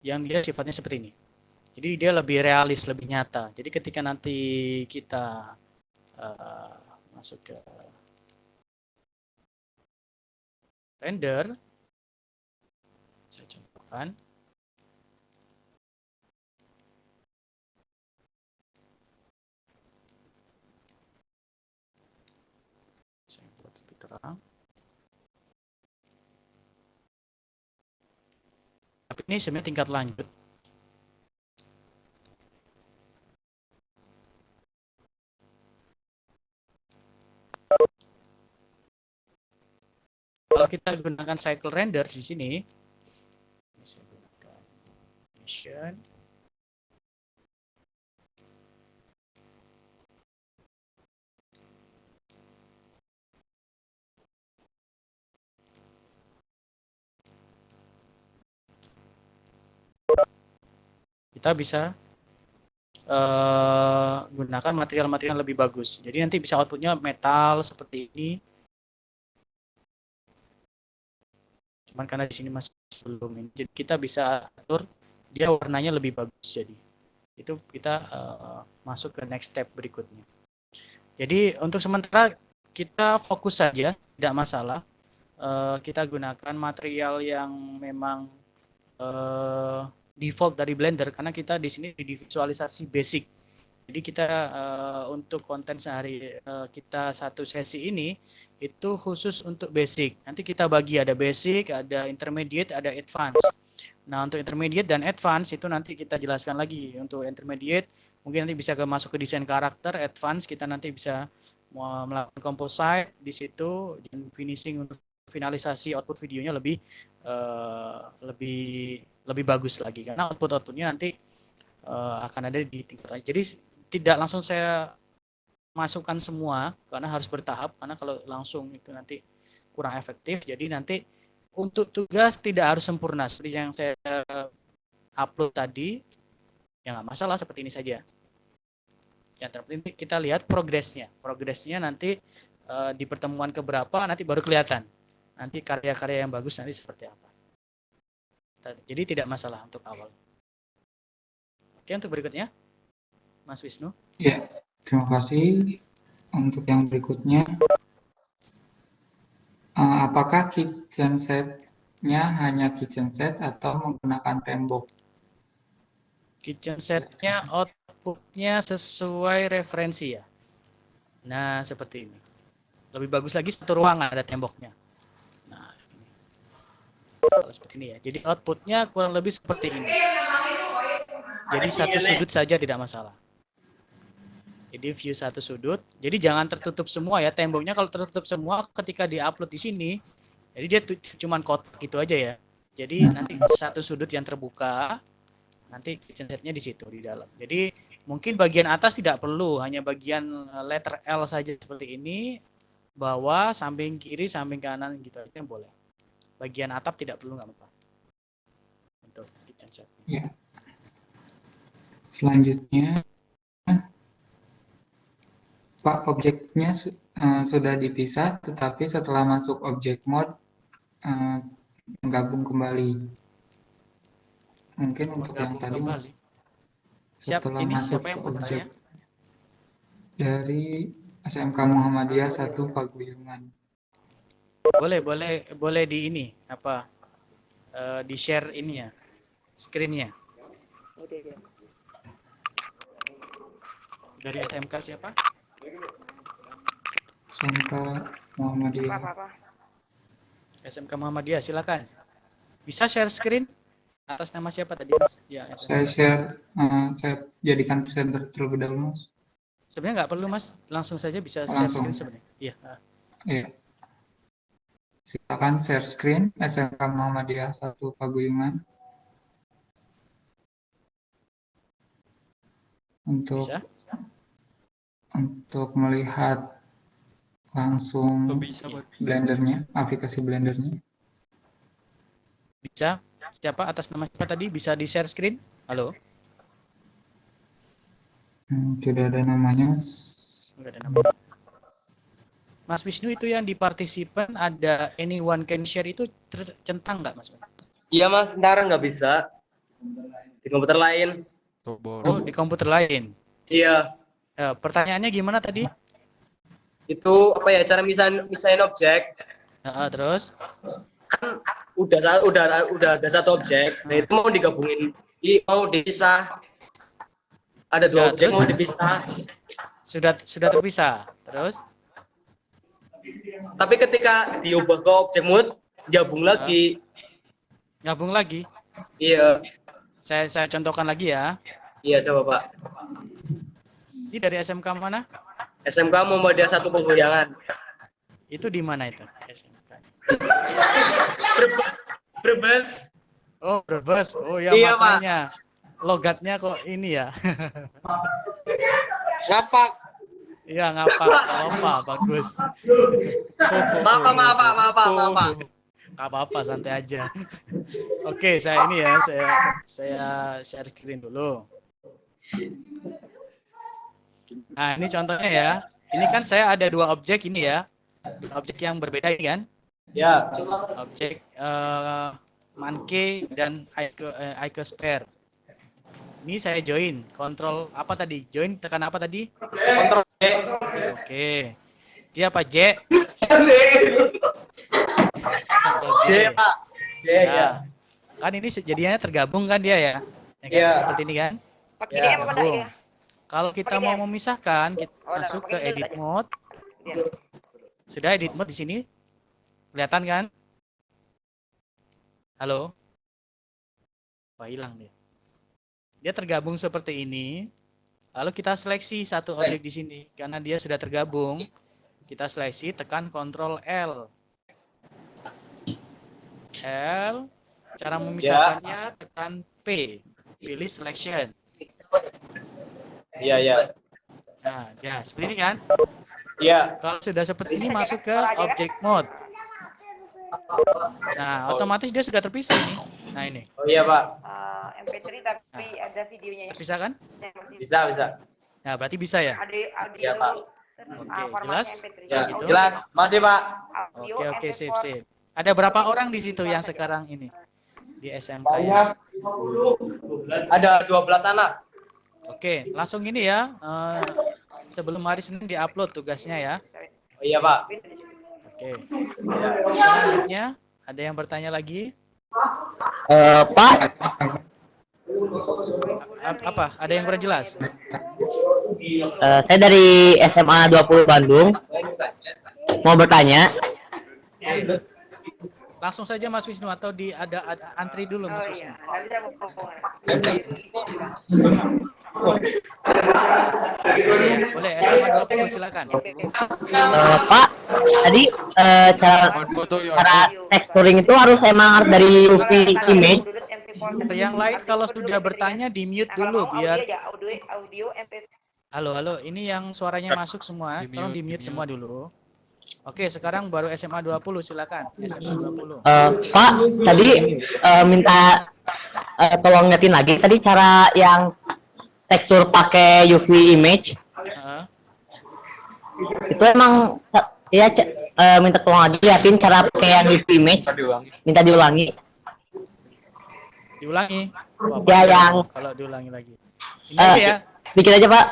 yang dia sifatnya seperti ini. Jadi dia lebih realis, lebih nyata. Jadi ketika nanti kita masuk ke render, saya contohkan. Saya buat lebih terang. Tapi ini sebenarnya tingkat lanjut. Kalau kita gunakan cycle render di sini, saya gunakan mission. Kita bisa gunakan material-material lebih bagus. Jadi nanti bisa outputnya metal seperti ini. Cuman karena di sini masih belum ini, jadi kita bisa atur dia warnanya lebih bagus. Jadi itu kita masuk ke next step berikutnya. Jadi untuk sementara kita fokus saja, tidak masalah. Kita gunakan material yang memang default dari Blender karena kita di sini di visualisasi basic. Jadi kita untuk konten sehari kita satu sesi ini itu khusus untuk basic. Nanti kita bagi ada basic, ada intermediate, ada advance. Nah untuk intermediate dan advance itu nanti kita jelaskan lagi. Untuk intermediate mungkin nanti bisa masuk ke desain karakter, advance kita nanti bisa melakukan composite di situ dan finishing untuk finalisasi output videonya lebih bagus lagi karena outputnya nanti akan ada di tingkat lain. Jadi tidak langsung saya masukkan semua karena harus bertahap karena kalau langsung itu nanti kurang efektif. Jadi nanti untuk tugas tidak harus sempurna seperti yang saya upload tadi, ya nggak masalah seperti ini saja. Yang terpenting kita lihat progresnya. Progresnya nanti di pertemuan keberapa nanti baru kelihatan. Nanti karya-karya yang bagus nanti seperti apa. Jadi tidak masalah untuk awal. Oke, untuk berikutnya, Mas Wisnu. Ya, terima kasih. Untuk yang berikutnya, apakah kitchen set-nya hanya kitchen set atau menggunakan tembok? Kitchen set-nya output-nya sesuai referensi ya. Nah, seperti ini. Lebih bagus lagi satu ruangan ada temboknya. Nah, ini. Kalau seperti ini ya. Jadi output-nya kurang lebih seperti ini. Jadi satu sudut saja tidak masalah. Jadi view satu sudut. Jadi jangan tertutup semua ya. Temboknya kalau tertutup semua ketika di-upload di sini, jadi dia cuma kotak gitu aja ya. Jadi nanti satu sudut yang terbuka, nanti kitchen set-nya di situ di dalam. Jadi mungkin bagian atas tidak perlu, hanya bagian letter L saja seperti ini, bawah, samping kiri, samping kanan gitu aja boleh. Bagian atap tidak perlu, nggak apa-apa. Untuk kitchen set. Ya. Selanjutnya, Pak, objeknya sudah dipisah, tetapi setelah masuk objek mode, menggabung kembali. Mungkin untuk yang tadi, kembali. setelah Ini masuk siapa yang ke bertanya? objek dari SMK Muhammadiyah 1 Paguyungan. Boleh di ini apa? Di share ininya, screen-nya. Dari SMK siapa? SMK Muhammadiyah. SMK Muhammadiyah, silakan. Bisa share screen? Atas nama siapa tadi, Mas? Ya, Saya share, saya jadikan presenter terlebih dahulu, Mas. Sebenarnya nggak perlu, Mas. Langsung saja bisa share Langsung. screen sebenarnya. Iya. Iya. Silakan share screen SMK Muhammadiyah 1 Paguyungan. Untuk Bisa? untuk melihat langsung bisa buat Blendernya, aplikasi Blendernya. Bisa? Siapa atas nama siapa tadi? Bisa di share screen? Halo? Tidak ada namanya. Enggak ada nama. Mas Wisnu, itu yang di partisipan ada anyone can share itu tercentang nggak, Mas? Iya mas, sekarang nggak bisa di komputer lain. Oh, di komputer lain. Iya, Pertanyaannya gimana tadi? itu apa ya cara misahin objek? Terus? Kan udah ada satu objek, nah itu mau digabungin, mau dipisah. Ada dua objek terus? mau dipisah. Sudah terpisah. Terus? Tapi ketika diubah ke objek mode, gabung lagi. Gabung lagi? Iya. Saya contohkan lagi ya. Iya coba Pak. Ini dari SMK mana? SMK Muhammadiyah 1 Penggoyangan. Itu di mana itu? SMK. Brebes. Oh, Brebes. Oh ya, Iya, makanya. Logatnya kok ini ya. Ngapak. Iya, ngapak. Apa? Bagus. Maaf. Gak apa-apa, santai aja. Oke, saya ini ya, saya share screen dulu. Nah, ini contohnya ya. Ini kan saya ada dua objek ini ya. Objek yang berbeda ini kan. Ya. Objek Monkey dan Icosphere. Ini saya join. Kontrol apa tadi? Join tekan apa tadi? Kontrol J. Oke. Siapa J? Kontrol J Pak. J ya. Kan ini jadinya tergabung kan dia ya? Ya kan? Iya. Seperti ini kan? Pakai DM apa enggak ya? Kalau kita mau memisahkan, kita masuk ke edit mode. Sudah edit mode di sini? Kelihatan kan? Halo? Wah, hilang dia. Dia tergabung seperti ini. Lalu kita seleksi satu objek di sini karena dia sudah tergabung. Kita seleksi, tekan Ctrl L. L. Cara memisahkannya tekan P. Pilih selection. Iya. Nah, ya seperti ini kan? Iya. Kalau sudah seperti ini masuk ke object mode. Nah, otomatis dia sudah terpisah ini. Nah, ini. Oh iya Pak. MP3 tapi ada videonya ya. Bisa kan? Bisa. Nah, berarti bisa ya? Audio. Iya, Pak. Oke, jelas? Ya, Gitu. jelas. Masih Pak. Oke, sip. Ada berapa orang di situ yang sekarang ini di SMK? Ada 12 anak. Oke, langsung ini ya. Sebelum hari Senin diupload tugasnya ya. Oh iya Pak. Oke. Selanjutnya ada yang bertanya lagi? Pak, Apa? Ada yang kurang jelas? saya dari SMA 20 Bandung. Mau bertanya. Langsung saja Mas Wisnu atau ada antri dulu Mas Oh Wisnu? iya, nanti saya mau ngomong. Boleh, SMA 20 silakan. Pak, tadi cara texturing itu harus emang harus dari UV image. Yang lain kalau sudah bertanya di mute dulu biar. Audio MP. Halo, ini yang suaranya masuk semua, tolong di mute semua dulu. Oke, sekarang baru SMA 20 silakan. SMA 20. Pak, tadi minta tolong ngetin lagi tadi cara yang tekstur pakai UV image. Itu emang ya minta tolong lagi liatin cara pakai yang UV image. Minta diulangi. Diulangi. Ya, yang kalau diulangi lagi. Ini aja ya. Dikit aja Pak,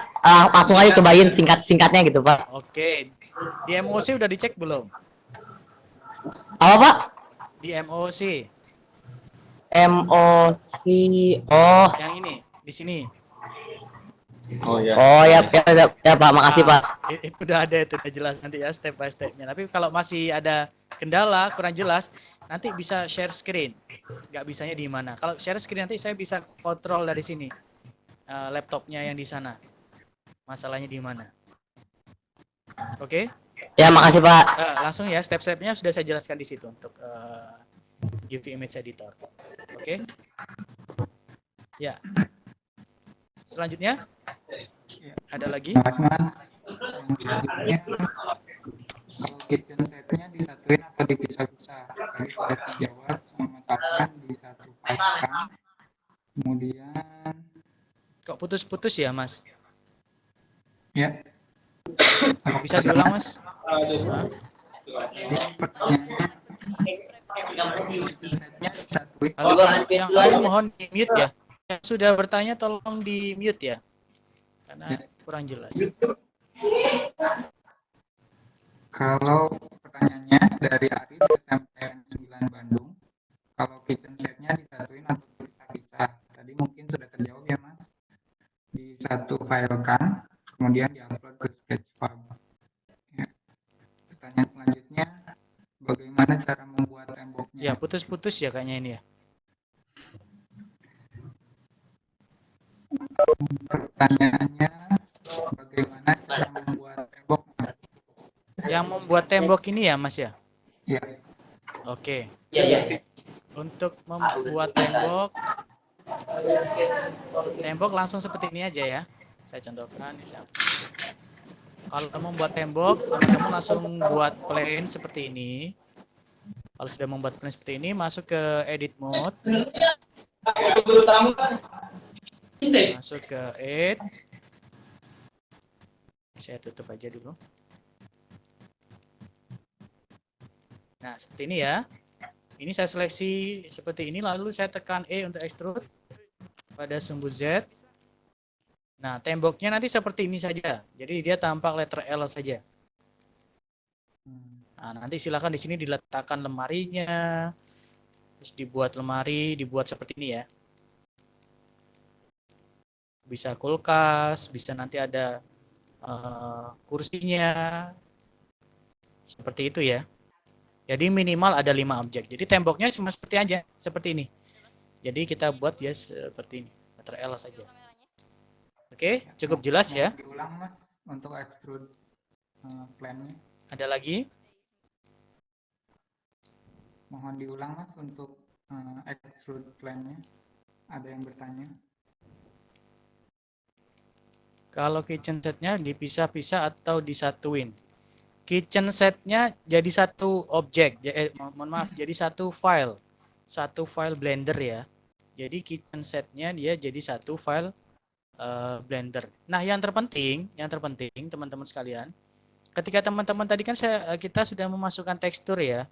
langsung aja cobain singkatnya gitu Pak. Oke. Di MOC udah dicek belum? Apa Pak? Di MOC. MOC, oh. Yang ini, di sini. Oh ya Pak, makasih Pak. Itu udah ada, itu udah jelas nanti ya step by stepnya. Tapi kalau masih ada kendala kurang jelas, nanti bisa share screen. Nggak bisanya di mana? Kalau share screen nanti saya bisa kontrol dari sini. Laptopnya yang di sana. Masalahnya di mana? Oke? Ya makasih Pak. Langsung ya, step-stepnya sudah saya jelaskan di situ untuk UV Image Editor. Oke? Ya. Selanjutnya? Ada lagi? Mas. Selanjutnya, kitchen setnya disatuin atau dipisah-pisah? Tadi sudah dijawab sama Mas Afan di satu file kan. Kemudian Kok putus-putus ya, Mas? ya, Bisa diulang, Mas? jadi pertanyaannya kitchen setnya disatuin. Halo, yang lain mohon di-mute ya. Yang sudah bertanya tolong di-mute ya. Karena kurang jelas. Kalau pertanyaannya dari Arif SMPN 9 Bandung, kalau kitchen setnya disatuin atau dipisah-pisah? Tadi mungkin sudah terjawab ya Mas. Di satu file kan, kemudian diupload ke Sketchfab. Ya. Pertanyaan selanjutnya, bagaimana cara membuat temboknya? Ya, putus-putus ya kayaknya ini ya. Pertanyaannya, bagaimana cara membuat tembok Mas? Yang membuat tembok ini ya, Mas ya? Ya, Oke. Iya. Untuk membuat tembok langsung seperti ini aja ya. Saya contohkan. Kalau membuat tembok, teman-teman langsung buat plane seperti ini. Kalau sudah membuat plane seperti ini, masuk ke edit mode. Masuk ke edge. Saya tutup aja dulu. Nah, seperti ini ya. Ini saya seleksi seperti ini, lalu saya tekan E untuk extrude pada sumbu Z. Nah, temboknya nanti seperti ini saja. Jadi dia tampak letter L saja. Nah, nanti silakan di sini diletakkan lemarinya. Terus dibuat lemari, dibuat seperti ini ya. Bisa kulkas, bisa nanti ada kursinya. Seperti itu ya. Jadi minimal ada 5 objek. Jadi temboknya cuma seperti aja, seperti ini. Jadi kita buat ya seperti ini, letter L saja. Oke, cukup jelas ya. diulang Mas untuk extrude plan-nya. Ada lagi? Mohon diulang Mas untuk extrude plan-nya. Ada yang bertanya? Kalau kitchen setnya dipisah-pisah atau disatuin? Kitchen setnya jadi satu objek, mohon maaf, jadi satu file Blender ya. Jadi kitchen setnya dia jadi satu file Blender. Nah, yang terpenting teman-teman sekalian, ketika teman-teman tadi kan kita sudah memasukkan tekstur ya.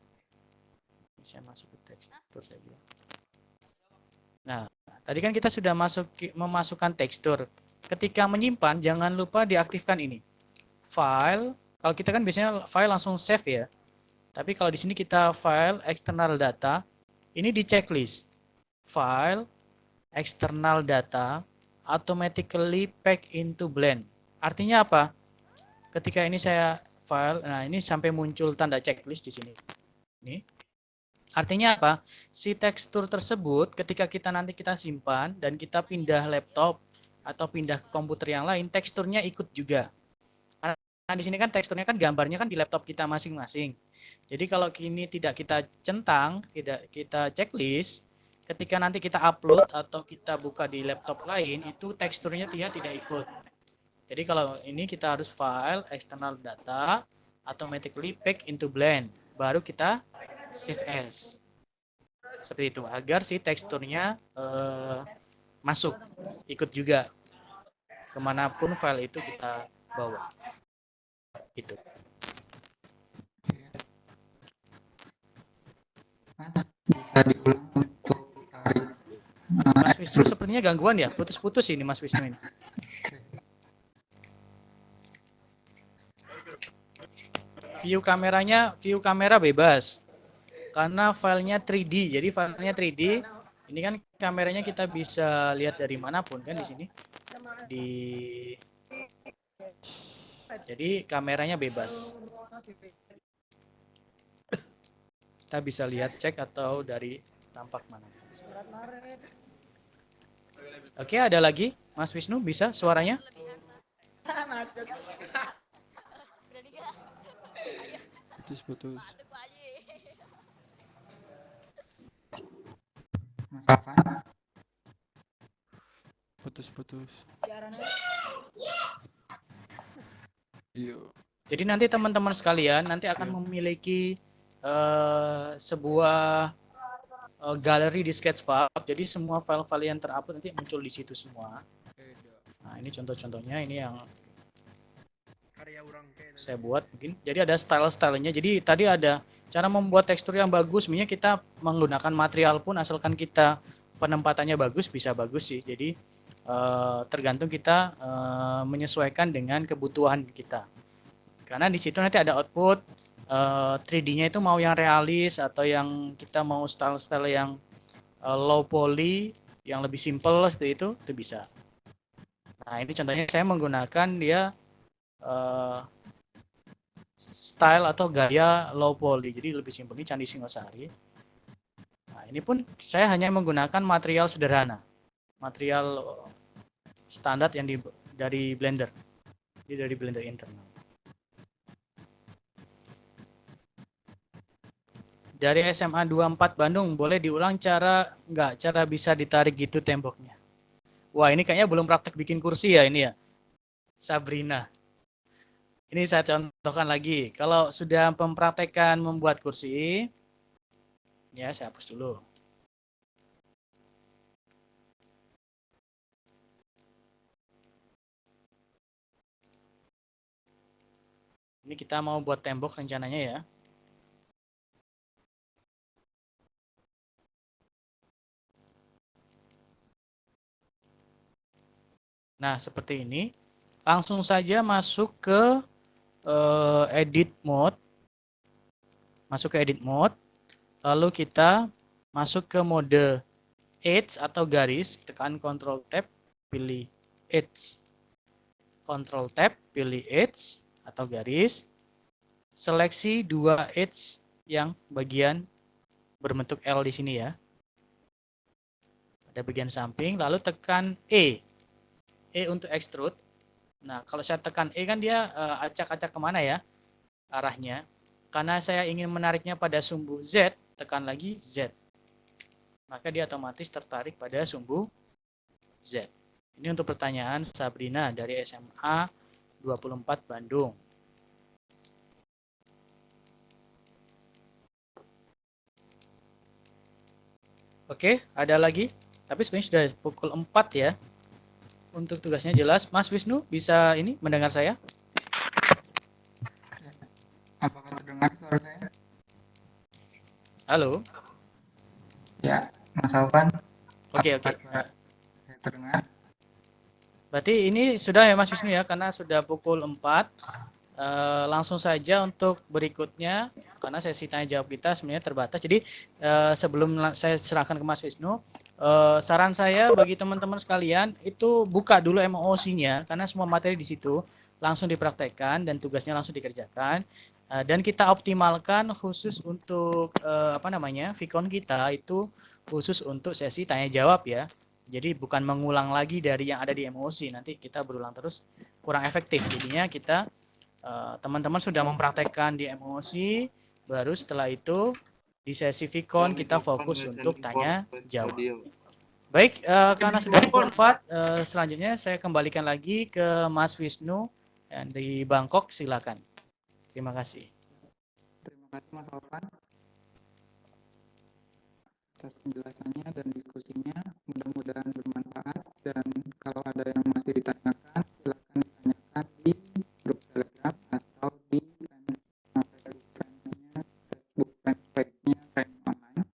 Saya masuk ke tekstur saja. Nah, tadi kan kita sudah memasukkan tekstur. Ketika menyimpan, jangan lupa diaktifkan ini. File, kalau kita kan biasanya file langsung save ya. Tapi kalau di sini kita file external data, ini di checklist. File external data automatically pack into blend. Artinya apa? Ketika ini saya file, nah ini sampai muncul tanda checklist di sini. Ini. Artinya apa? Si tekstur tersebut ketika nanti kita simpan dan kita pindah laptop atau pindah ke komputer yang lain, teksturnya ikut juga. Nah, di sini kan teksturnya kan gambarnya kan di laptop kita masing-masing. Jadi kalau kini tidak kita centang, tidak kita checklist, ketika nanti kita upload atau kita buka di laptop lain, itu teksturnya dia tidak ikut. Jadi kalau ini kita harus file external data automatically pack into blend, baru kita save as. Seperti itu, agar si teksturnya masuk, ikut juga kemanapun file itu kita bawa. Itu. Mas, bisa diulang untuk tarik. Mas Wisnu sepertinya gangguan ya, putus-putus ini Mas Wisnu ini. View kamera bebas. Karena filenya 3D, jadi filenya 3D. Ini kan kameranya kita bisa lihat dari manapun kan di sini. Jadi kameranya bebas. Kita bisa lihat cek atau dari tampak mana. Oke, ada lagi? Mas Wisnu bisa suaranya? Putus. Mas Afan? Putus. Iya. Jadi nanti teman-teman sekalian nanti akan memiliki sebuah galeri di Sketchfab. Jadi semua file-file yang terupload nanti muncul di situ semua. Nah, ini contoh-contohnya, ini yang saya buat mungkin. Jadi ada style-stylenya. Jadi tadi ada cara membuat tekstur yang bagus. Sebenarnya kita menggunakan material pun asalkan kita penempatannya bagus bisa bagus sih. Jadi tergantung kita menyesuaikan dengan kebutuhan kita. Karena di situ nanti ada output 3D-nya itu mau yang realis atau yang kita mau style-style yang low poly, yang lebih simple seperti itu bisa. Nah, ini contohnya saya menggunakan dia style atau gaya low poly, jadi lebih simpel. Ini Candi Singosari. Nah, ini pun saya hanya menggunakan material sederhana, material standar yang dari Blender, jadi dari Blender internal. Dari SMA 24 Bandung, boleh diulang cara bisa ditarik gitu temboknya. Wah, ini kayaknya belum praktek bikin kursi ya ini ya, Sabrina. Ini saya contohkan lagi. Kalau sudah mempraktekkan membuat kursi, ya saya hapus dulu. Ini kita mau buat tembok rencananya ya. Nah, seperti ini. Langsung saja masuk ke edit mode. Masuk ke edit mode. Lalu kita masuk ke mode edge atau garis. Tekan Ctrl Tab, pilih edge. Ctrl Tab, pilih edge atau garis. Seleksi dua edge yang bagian berbentuk L di sini ya. Ada bagian samping. Lalu tekan E. E untuk extrude. Nah, kalau saya tekan E kan dia acak-acak kemana ya arahnya. Karena saya ingin menariknya pada sumbu Z, tekan lagi Z. Maka dia otomatis tertarik pada sumbu Z. Ini untuk pertanyaan Sabrina dari SMA 24 Bandung. Oke, ada lagi. Tapi sebenarnya sudah pukul 4 ya. Untuk tugasnya jelas. Mas Wisnu bisa ini mendengar saya? Apakah terdengar suara saya? Halo? Ya, Mas Alvan. Oke. Saya terdengar. Berarti ini sudah ya Mas Wisnu ya, karena sudah pukul 4. Langsung saja untuk berikutnya, karena sesi tanya jawab kita sebenarnya terbatas. Jadi sebelum saya serahkan ke Mas Wisnu, saran saya bagi teman-teman sekalian itu buka dulu MOOC-nya, karena semua materi di situ langsung dipraktekkan dan tugasnya langsung dikerjakan. Dan kita optimalkan khusus untuk Vicon kita itu khusus untuk sesi tanya jawab ya. Jadi bukan mengulang lagi dari yang ada di MOOC, nanti kita berulang terus kurang efektif. Jadinya kita teman-teman sudah mempraktekkan di MOOC, baru setelah itu di sesi Vicon kita fokus untuk tanya jawab. Baik, karena sudah pukul 4, selanjutnya saya kembalikan lagi ke Mas Wisnu di Bangkok, silakan. Terima kasih. Terima kasih Mas Alvan atas penjelasannya dan diskusinya. Mudah-mudahan bermanfaat, dan kalau ada yang masih ditanyakan, silakan ditanyakan di grup Telegram atau di Facebook fanpage-nya Training Online.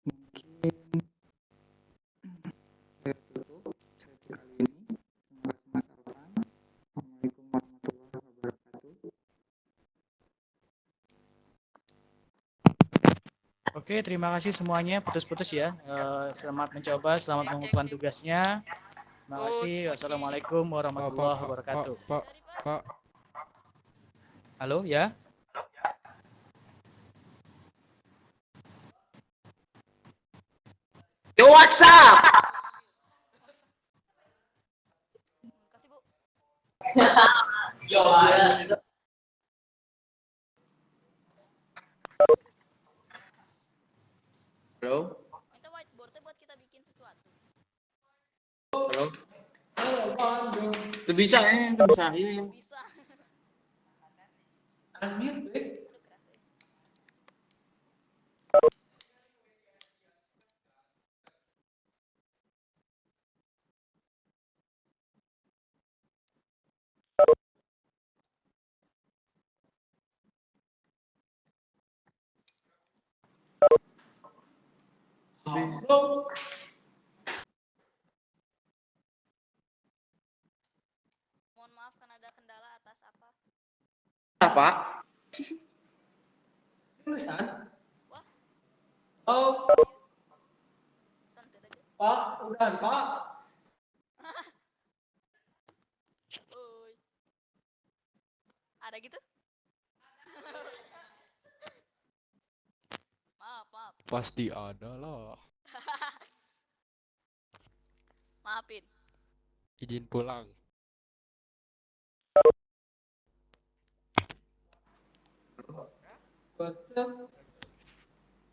Mungkin saya tutup sesi kali ini. Terima kasih Mas Alvan. Assalamualaikum warahmatullahi wabarakatuh. Oke, terima kasih semuanya. Putus-putus ya. Selamat mencoba, selamat mengumpulkan tugasnya. Terima kasih. Wassalamualaikum warahmatullahi wabarakatuh. Pak. Halo, ya? Yo, what's up? Yo, halo. Minta whiteboard buat kita bikin sesuatu. Halo. Itu bisa ya, itu bisa. Iya. Bisa. Unmute, Bek. Udah keras ya. Halo. Mohon maaf karena ada kendala atas apa? Apa? Tulisan? Wah, Oh, santai aja. Pak, udah, Pak. Oi. Ada gitu? Maaf, maaf. Pasti ada lah. Maafin. Izin pulang.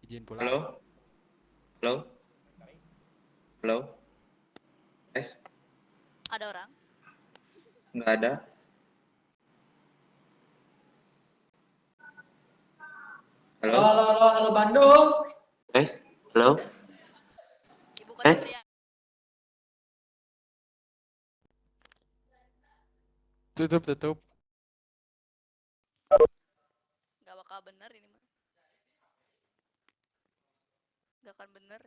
Izin pulang. Halo? Halo? Halo? Ada orang? Nggak ada. Halo? Halo Bandung. Halo? Ibu kota Tes. pria. Tutup. Gak bakal bener ini mah. Gak akan bener.